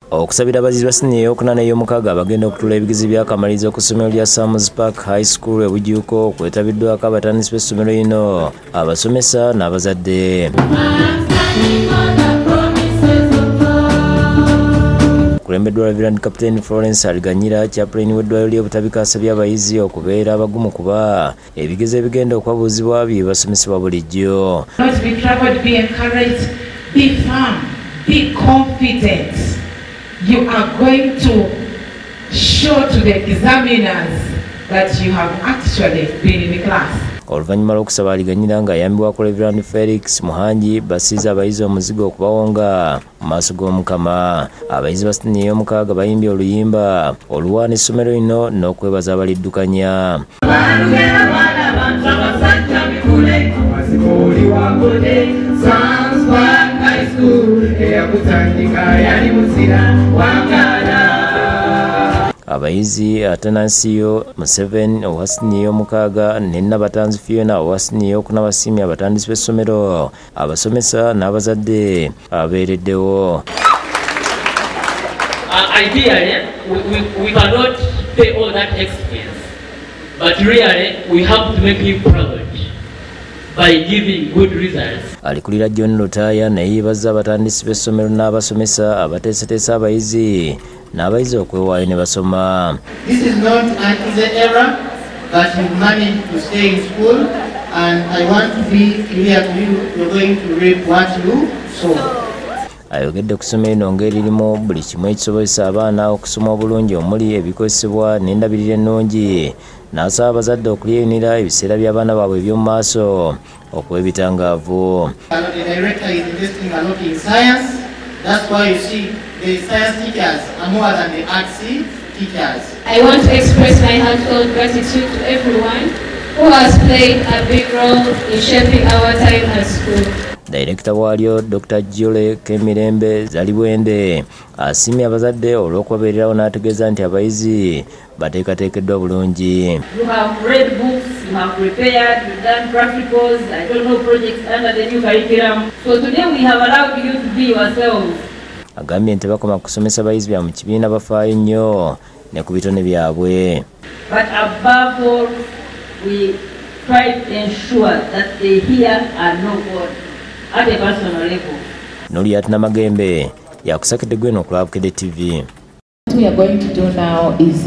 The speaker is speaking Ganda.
Okusabira abayizi ba siniya ey'okuna n'ey'omukaaga abagenda okutula ebigezo by'akamalirizo ku ssomero lya Sam's Park High School e Bujuuko kwetabiddwako abatandisi b'essomero lino, abasomesa n'abazadde. Kulembeddwa Reverend Captain Florence Aliganyira, chaplain w'eddwaliro ly'Obutabika, asabye abayizi okubeera abagumu kuba ebigezo ebigenda okwabuuzibwa bye basomesebwa bulijjo. Not be troubled, be encouraged, be firm, be confident. You are going to show to the examiners that you have actually been in the class. Oluvannyuma lw'okusaba Aliganyira ng'ayambibwako Reverend Felix Muhangi basiiza abayizi omuzigo okubawonga mu maaso g'Omukama. Abayizi ba siniya ey'omukaaga bayimbye oluyimba oluwaana essomero lino n'okwebaza abaliddukanya. Abayizi Atanasio Museveni owa siniya ey'omukaaga ne Nabatanzi Fiona owa siniya ey'okuna basiimye abatandisi b'essomero, abasomesa n'abazadde abeereddewo. Ideally, we cannot pay all that expense, but really we have to make him proud by giving good results. Alikulira John Lutaya naye yeebazza abatandisi b'essomero n'abasomesa abateeseteesa abayizi n'abayizi okwewaayo ne basoma. This is not an easy era, but you managed to stay in school, and I want to be clear to you, you're going to reap what you sow. Ayogedde ku ssomero lino ng'eririmu buli kimu ekisobozesa abaana okusoma obulungi omuli ebikozesebwa n'endabirira ennungi, n'asaba abazadde okulyeyunira ebiseera by'abaana baabwe eby'omu maaso okuba ebitangaavu. The director is investing a lot in science. That's why you see the science teachers are more than the arts teachers. I want to express my heartfelt gratitude to everyone who has played a big role in shaping our time at school. Director waalyo Dr. Jole Kemirembe Zalibwende asiimye abazadde olw'okubabeererawo n'ategeeza nti abayizi bateekateekeddwa bulungi. You have read books, you have prepared, you've done practicals, I don't know, projects under the new curriculum. So today we have allowed you to be yourselves. Agambye nti bakoma kusomesa abayizi bya mu kibiina bafaayo nnyo ne ku bitone byabwe. But above all, we try to ensure that they hear and know God at a personal level. Noliat Namagembe yakusakidde Gweno ku Lwabukede TV. What we are going to do now is